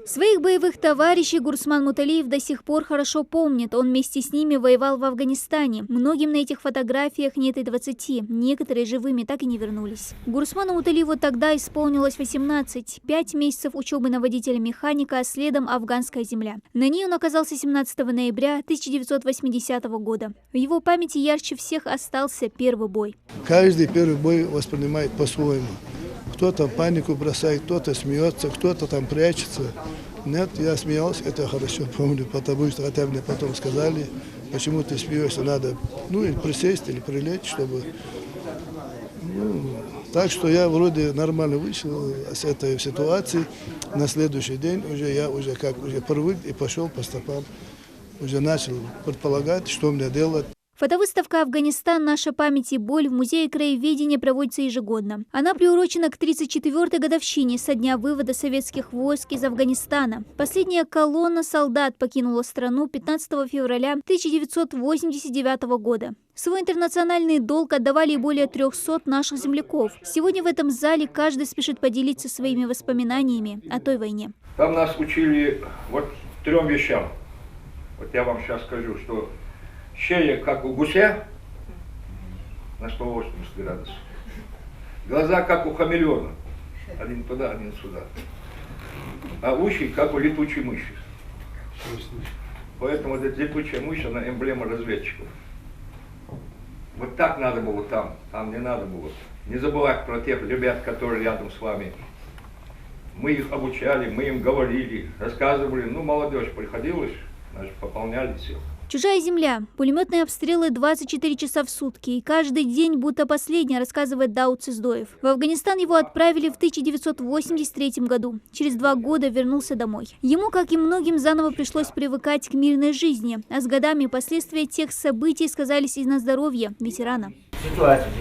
Своих боевых товарищей Гурсман Муталиев до сих пор хорошо помнит. Он вместе с ними воевал в Афганистане. Многим на этих фотографиях нет и 20. Некоторые живыми так и не вернулись. Гурсману Муталиеву тогда исполнилось 18. 5 месяцев учебы на водителя-механика, а следом афганская земля. На ней он оказался 17 ноября 1980 года. В его памяти ярче всех остался первый бой. Каждый первый бой воспринимает по-своему. Кто-то панику бросает, кто-то смеется, кто-то там прячется. Нет, я смеялся, это хорошо помню, потому что хотя мне потом сказали, почему ты смеешься, надо, или присесть, или прилечь, чтобы... Так что я вроде нормально вышел с этой ситуации. На следующий день я уже привык и пошел по стопам. Уже начал предполагать, что мне делать. Фотовыставка «Афганистан. Наша память и боль» в Музее краеведения проводится ежегодно. Она приурочена к 34-й годовщине со дня вывода советских войск из Афганистана. Последняя колонна солдат покинула страну 15 февраля 1989 года. Свой интернациональный долг отдавали более 300 наших земляков. Сегодня в этом зале каждый спешит поделиться своими воспоминаниями о той войне. Там нас учили вот 3 вещам. Вот я вам сейчас скажу, что шея, как у гуся, на 180 градусов. Глаза, как у хамелеона. Один туда, один сюда. А уши, как у летучей мыши. Поэтому эта летучая мышь, она эмблема разведчиков. Вот так надо было там не надо было. Не забывать про тех ребят, которые рядом с вами. Мы их обучали, мы им говорили, рассказывали. Молодежь приходилась, значит, пополняли всех. Чужая земля, пулеметные обстрелы 24 часа в сутки. И каждый день будто последний, рассказывает Дауд Цисдоев. В Афганистан его отправили в 1983 году. Через 2 года вернулся домой. Ему, как и многим, заново пришлось привыкать к мирной жизни. А с годами последствия тех событий сказались и на здоровье ветерана. Ситуация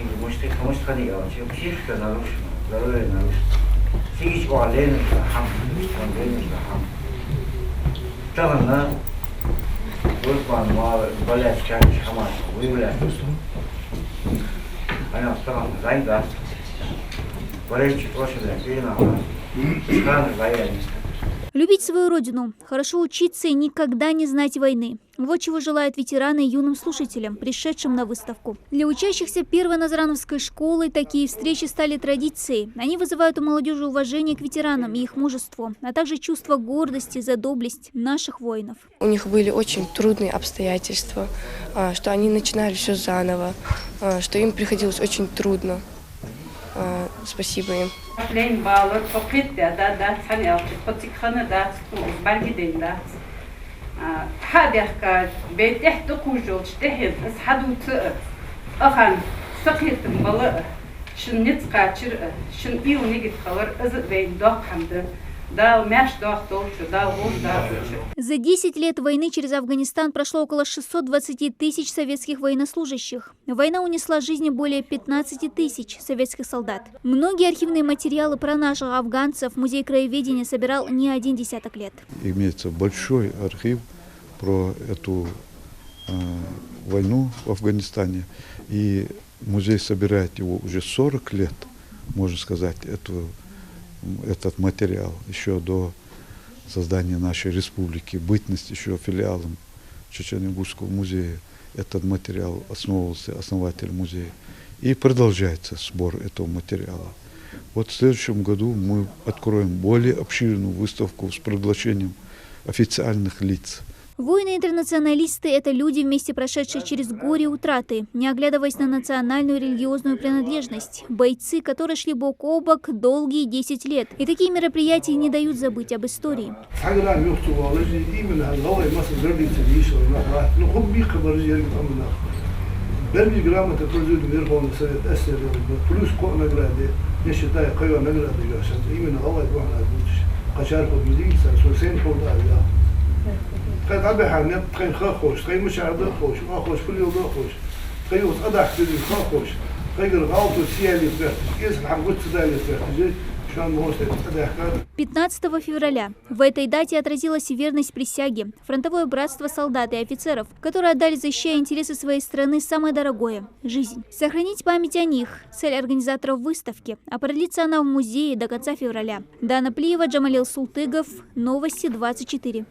Любить свою родину, хорошо учиться и никогда не знать войны. Вот чего желают ветераны юным слушателям, пришедшим на выставку. Для учащихся первой Назрановской школы такие встречи стали традицией. Они вызывают у молодежи уважение к ветеранам и их мужеству, а также чувство гордости за доблесть наших воинов. У них были очень трудные обстоятельства, что они начинали все заново, что им приходилось очень трудно. Спасибо им. За 10 лет войны через Афганистан прошло около 620 тысяч советских военнослужащих. Война унесла жизни более 15 тысяч советских солдат. Многие архивные материалы про наших афганцев Музей краеведения собирал не 1 десяток лет. Имеется большой архив про эту войну в Афганистане. И музей собирает его уже 40 лет, можно сказать, этот материал еще до создания нашей республики, бытность еще филиалом Чечено-Ингушского музея. Этот материал основывался, основатель музея. И продолжается сбор этого материала. Вот в следующем году мы откроем более обширную выставку с приглашением официальных лиц. Воины-интернационалисты – это люди, вместе прошедшие через горе и утраты, не оглядываясь на национальную и религиозную принадлежность. Бойцы, которые шли бок о бок долгие 10 лет. И такие мероприятия не дают забыть об истории. خيط عبها خيط خاخوش خيط مش عبد خوش خاخوش كل يوم خوش خيط أضح كل يوم خاخوش خيط الغاوت والسيال اللي فرحت كيس الحمد سدال اللي فرحت 15 февраля. В этой дате отразилась верность присяге, фронтовое братство солдат и офицеров, которые отдали, защищая интересы своей страны, самое дорогое – жизнь. Сохранить память о них – цель организаторов выставки, а продлится она в музее до конца февраля. Дана Плиева, Джамалил Султыгов, Новости 24.